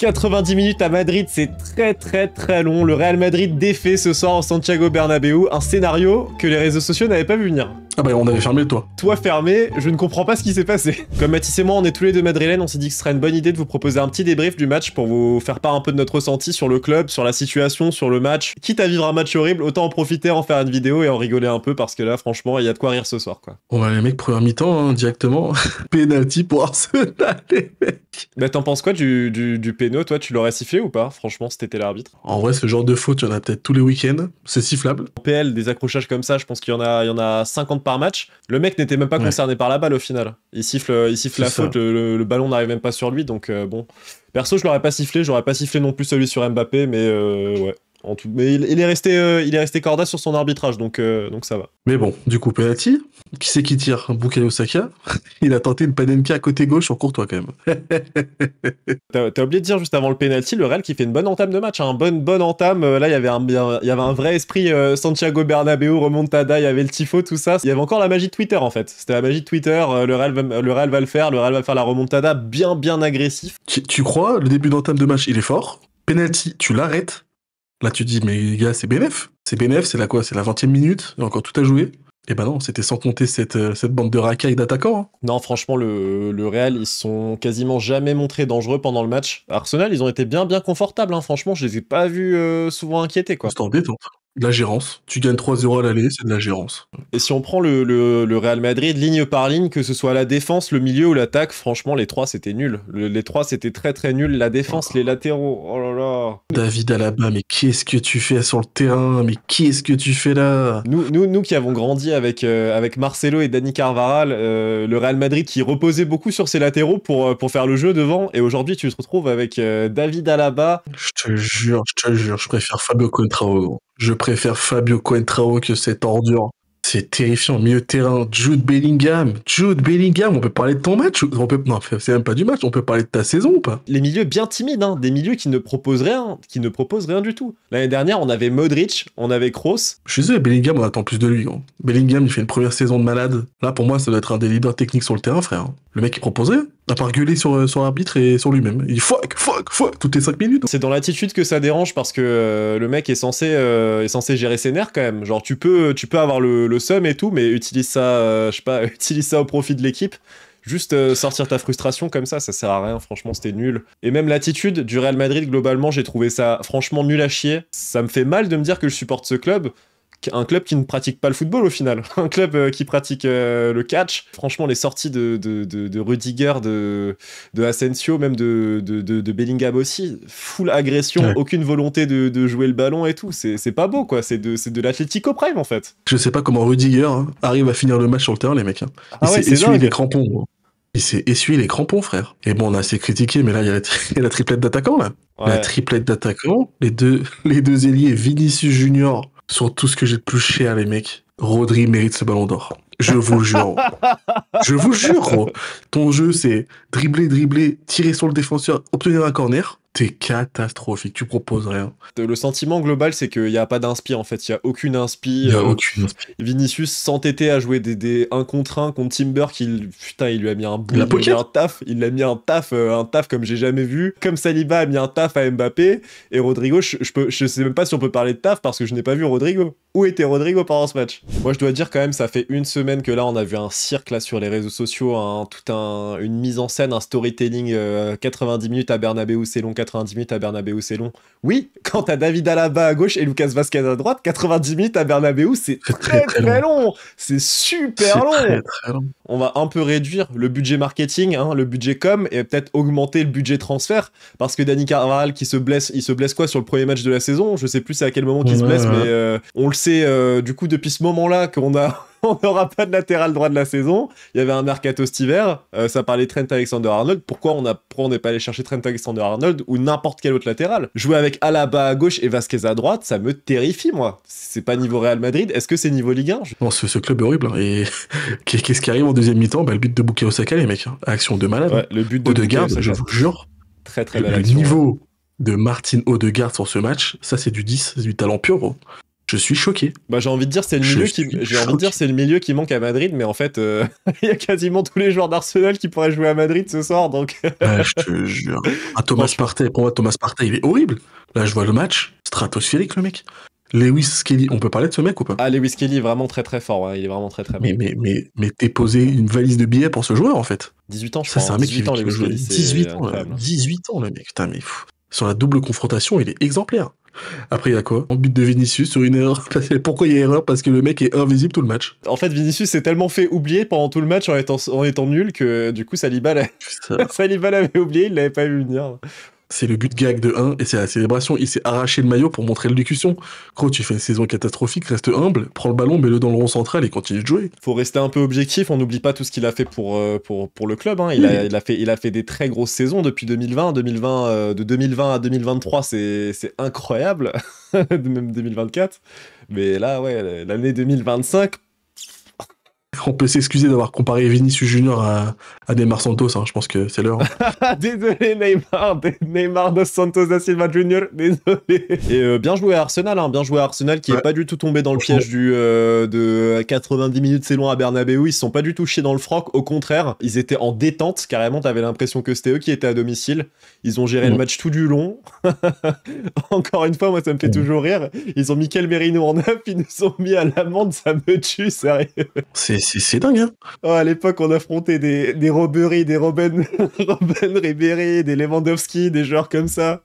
90 minutes à Madrid, c'est très long. Le Real Madrid défait ce soir au Santiago Bernabéu, un scénario que les réseaux sociaux n'avaient pas vu venir. Ah bah on avait fermé le toit. Toit fermé, je ne comprends pas ce qui s'est passé. Comme Mathis et moi, on est tous les deux madrilènes, on s'est dit que ce serait une bonne idée de vous proposer un petit débrief du match pour vous faire part un peu de notre ressenti sur le club, sur la situation, sur le match. Quitte à vivre un match horrible, autant en profiter, en faire une vidéo et en rigoler un peu parce que là, franchement, il y a de quoi rire ce soir, quoi. On va les mecs, première mi-temps, hein, directement. Penalty pour Arsenal, les mecs. Bah t'en penses quoi du péno, toi, tu l'aurais sifflé ou pas? Franchement, si t'étais l'arbitre. En vrai, ce genre de faute, il y en a peut-être tous les week-ends. C'est sifflable. En PL, des accrochages comme ça, je pense qu'il y en a 50 par match. Le mec n'était même pas concerné par la balle au final. Il siffle la faute, le ballon n'arrive même pas sur lui, donc bon. Perso, je l'aurais pas sifflé, j'aurais pas sifflé non plus celui sur Mbappé, mais ouais. Mais il est resté corda sur son arbitrage, donc ça va. Mais bon, du coup, penalty. Qui c'est qui tire? Bukayo Saka. Il a tenté une Panenka à côté gauche sur Courtois quand même. T'as oublié de dire juste avant le penalty, le Real qui fait une bonne entame de match, hein, bonne entame. Là, il y avait un vrai esprit Santiago Bernabéu, remontada, il y avait le tifo, tout ça. Il y avait encore la magie de Twitter en fait. C'était la magie de Twitter. Le Real va le faire la remontada bien agressif. Tu crois, le début d'entame de match, il est fort. Penalty, tu l'arrêtes. Là, tu te dis, mais les gars, c'est BNF. C'est BNF, c'est la quoi? C'est la 20e minute, il y a encore tout à jouer. Et bah non, c'était sans compter cette bande de racailles d'attaquants. Hein. Non, franchement, le Real, ils sont quasiment jamais montrés dangereux pendant le match. Arsenal, ils ont été bien confortables, hein. Franchement, je les ai pas vus souvent inquiétés, quoi. C'est en détente. De la gérance. Tu gagnes 3-0 à l'aller, c'est de la gérance. Et si on prend le Real Madrid, ligne par ligne, que ce soit la défense, le milieu ou l'attaque, franchement, les trois, c'était nul. Les trois, c'était très nul. La défense, les latéraux, oh là là. David Alaba, mais qu'est-ce que tu fais sur le terrain? Mais qu'est-ce que tu fais là? Nous qui avons grandi avec Marcelo et Dani Carvajal, le Real Madrid qui reposait beaucoup sur ses latéraux pour faire le jeu devant, et aujourd'hui, tu te retrouves avec David Alaba. Je te jure, je préfère Fabio Contrao. Je préfère Fabio Contrao que cette ordure. C'est terrifiant. Milieu de terrain, Jude Bellingham, on peut parler de ton match? Non, c'est même pas du match, on peut parler de ta saison ou pas? Les milieux bien timides, hein, des milieux qui ne proposent rien du tout. L'année dernière, on avait Modric, on avait Kroos. Je suis désolé, Bellingham, on attend plus de lui. Gros. Bellingham, il fait une première saison de malade. Là, pour moi, ça doit être un des leaders techniques sur le terrain, frère. Le mec, il propose rien, à part gueuler sur l'arbitre et sur lui-même. Il dit fuck, toutes les 5 minutes. C'est dans l'attitude que ça dérange parce que le mec est censé gérer ses nerfs quand même. Genre, tu peux avoir le seum et tout, mais utilise ça, utilise ça au profit de l'équipe. Juste sortir ta frustration comme ça sert à rien, franchement c'était nul. Et même l'attitude du Real Madrid, globalement, j'ai trouvé ça franchement nul à chier. Ça me fait mal de me dire que je supporte ce club, un club qui ne pratique pas le football au final, un club qui pratique le catch. Franchement, les sorties de Rudiger, de Asensio, même de Bellingham aussi, full agression, ouais. Aucune volonté de jouer le ballon et tout, c'est pas beau quoi, c'est de l'Atlético Prime en fait. Je sais pas comment Rudiger arrive à finir le match sur le terrain les mecs. Il s'est essuyé les crampons. Gros. Il s'est essuyé les crampons, frère. Et bon, on a assez critiqué, mais là, il y a la triplette d'attaquants, là. Ouais. La triplette d'attaquants, les deux ailiers, Vinicius Junior, sur tout ce que j'ai de plus cher, les mecs. Rodri mérite ce ballon d'or. Je vous jure. Je vous jure, gros. Ton jeu, c'est dribbler, tirer sur le défenseur, obtenir un corner. T'es catastrophique, tu proposes rien. Le sentiment global, c'est qu'il n'y a pas d'inspi, en fait. Il n'y a aucune inspi. Vinicius s'entêtait à jouer des 1 contre 1 contre Timber, putain, il lui a mis un bout, il a mis un taf comme j'ai jamais vu. Comme Saliba a mis un taf à Mbappé. Et Rodrigo, je sais même pas si on peut parler de taf parce que je n'ai pas vu Rodrigo. Où était Rodrigo pendant ce match? Moi, je dois dire quand même, ça fait une semaine que là, on a vu un cirque là sur les réseaux sociaux, une mise en scène, un storytelling 90 minutes à Bernabéu, c'est long, 90 minutes à Bernabéu, c'est long. Oui, quand t'as David Alaba à gauche et Lucas Vazquez à droite, 90 minutes à Bernabéu, c'est très long. C'est super long. Très long. On va un peu réduire le budget marketing, le budget com, et peut-être augmenter le budget transfert, parce que Dani Carvajal qui se blesse, il se blesse quoi sur le premier match de la saison? Je sais plus c'est à quel moment qu'il se blesse, mais on le sait du coup depuis ce moment-là qu'on a... On n'aura pas de latéral droit de la saison. Il y avait un mercato cet hiver. Ça parlait Trent Alexander-Arnold. Pourquoi on n'est pas allé chercher Trent Alexander-Arnold ou n'importe quel autre latéral? Jouer avec Alaba à gauche et Vasquez à droite, ça me terrifie, moi. C'est pas niveau Real Madrid. Est-ce que c'est niveau Ligue 1? Non, ce club est horrible. Et qu'est-ce qui arrive en deuxième mi-temps? Le but de Bukayo Saka, les mecs. Action de malade. Ouais, le but de Odegaard, je vous jure. Très belle action. Le niveau de Martin Odegaard sur ce match, ça c'est du 10, c'est du talent pur, gros. Je suis choqué. Bah, j'ai envie de dire c'est le milieu qui manque à Madrid, mais en fait il y a quasiment tous les joueurs d'Arsenal qui pourraient jouer à Madrid ce soir, donc. Je te jure. Thomas Partey, pour moi Thomas Partey il est horrible. Là je vois le match, stratosphérique le mec. Lewis Kelly, on peut parler de ce mec ou pas? Ah, Lewis Kelly est vraiment très très fort, ouais. Il est vraiment très très bon. Mais t'es posé une valise de billets pour ce joueur en fait. 18 ans je crois. C'est un mec qui veut jouer. 18 ans le mec, putain mais sur la double confrontation il est exemplaire. Après, il y a quoi? En but de Vinicius sur une erreur. Pourquoi il y a erreur? Parce que le mec est invisible tout le match. En fait, Vinicius s'est tellement fait oublier pendant tout le match en étant nul que du coup, Saliba l'avait oublié, il l'avait pas vu venir. C'est le but gag de 1 et c'est la célébration. Il s'est arraché le maillot pour montrer l'élocution. Gros, tu fais une saison catastrophique, reste humble, prends le ballon, mets-le dans le rond central et continue de jouer. Faut rester un peu objectif, on n'oublie pas tout ce qu'il a fait pour le club. Hein. Il a fait des très grosses saisons depuis 2020. De 2020 à 2023, c'est incroyable. Même 2024. Mais là, ouais, l'année 2025... On peut s'excuser d'avoir comparé Vinicius Junior à Neymar Santos, hein. Je pense que c'est l'heure. Désolé Neymar dos Santos da Silva Junior, désolé. Et bien joué à Arsenal, hein, qui est pas du tout tombé dans le piège de 90 minutes c'est loin à Bernabeu. Ils se sont pas du tout chiés dans le froc, au contraire, ils étaient en détente, carrément, t'avais l'impression que c'était eux qui étaient à domicile. Ils ont géré le match tout du long. Encore une fois, moi ça me fait toujours rire. Ils ont mis Mikel Merino en neuf, ils nous ont mis à l'amende, ça me tue, sérieux. C'est dingue, hein. Oh, à l'époque, on affrontait des Robbery, des Robben Ribéry, des Lewandowski, des joueurs comme ça.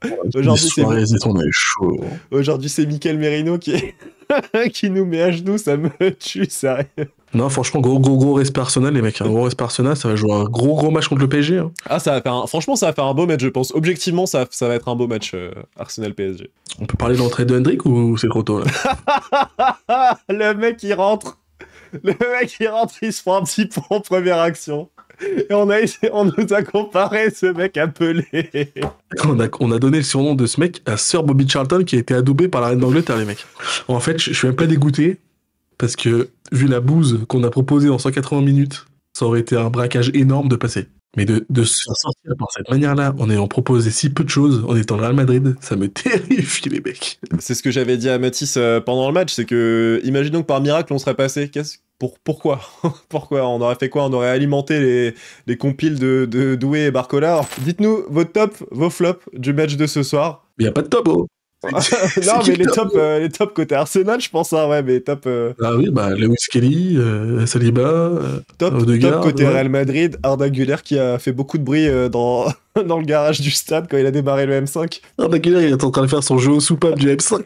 Aujourd'hui, c'est Mikel Merino qui nous met à genoux, ça me tue, sérieux. Non, franchement, gros respect Arsenal, les mecs. Gros respect Arsenal, ça va jouer un gros match contre le PSG. Hein. Ah, franchement, ça va faire un beau match, je pense. Objectivement, ça va être un beau match, Arsenal-PSG. On peut parler de l'entrée de Hendrick ou c'est trop tôt, là? Le mec, il rentre, il se prend un petit pont en première action. Et on nous a comparé ce mec à Pelé. On a donné le surnom de ce mec à Sir Bobby Charlton qui a été adoubé par la reine d'Angleterre, les mecs. En fait, je suis même pas dégoûté parce que, vu la bouse qu'on a proposée en 180 minutes, ça aurait été un braquage énorme de passer. Mais de se faire sortir par cette manière-là, en ayant proposé si peu de choses, en étant Real Madrid, ça me terrifie, les mecs. C'est ce que j'avais dit à Mathis pendant le match, c'est que, imaginons que par miracle on serait passé, pourquoi on aurait fait quoi? On aurait alimenté les compiles de Doué et Barcola. Dites-nous vos tops, vos flops du match de ce soir. Il n'y a pas de top, oh. Non, mais les tops côté Arsenal, je pense, hein, ouais, mais top. Ah oui, bah, Lewis Kelly, Saliba, top côté Real Madrid, Arda Güler qui a fait beaucoup de bruit dans le garage du stade quand il a démarré le M5. Arda Güler, il est en train de faire son jeu au soupape du M5.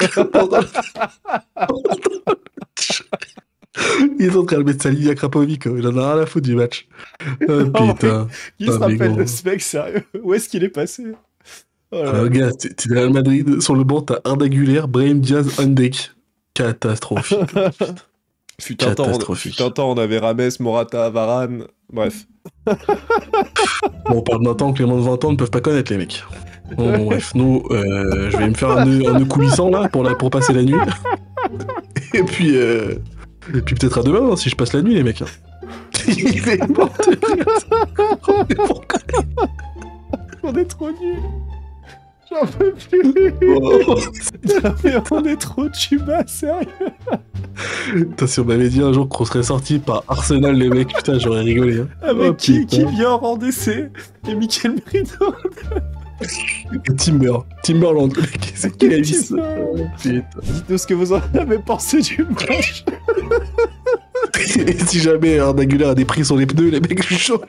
Il est en train de mettre sa ligne à Krapovic, il en a rien à foutre du match. Putain. Qui se rappelle de ce mec, sérieux? Où est-ce qu'il est passé? Gars, t'es Real Madrid, sur le banc, t'as Arda Güler, Brahim Diaz, Andek. Catastrophique. Fut un temps, on avait Rames, Morata, Varane, bref. Bon, on parle d'un temps que les moins de 20 ans ne peuvent pas connaître, les mecs. Bon, bref, nous, je vais me faire un nœud coulissant, là, pour passer la nuit. Et puis peut-être à demain, hein, si je passe la nuit, les mecs. Hein. Il est mort de rire. On est trop nuls. J'en peux plus. Oh. On est trop tuba, sérieux. Putain, si on m'avait dit un jour qu'on serait sorti par Arsenal, les mecs, putain, j'aurais rigolé. Hein. Avec qui vient en rang d'essai? Et Mikel Merino. Et Timberland, c'est qui a dit ça? Dites-nous ce que vous en avez pensé du match. Et si jamais Arda Güler a des prix sur les pneus, les mecs, je suis chaud.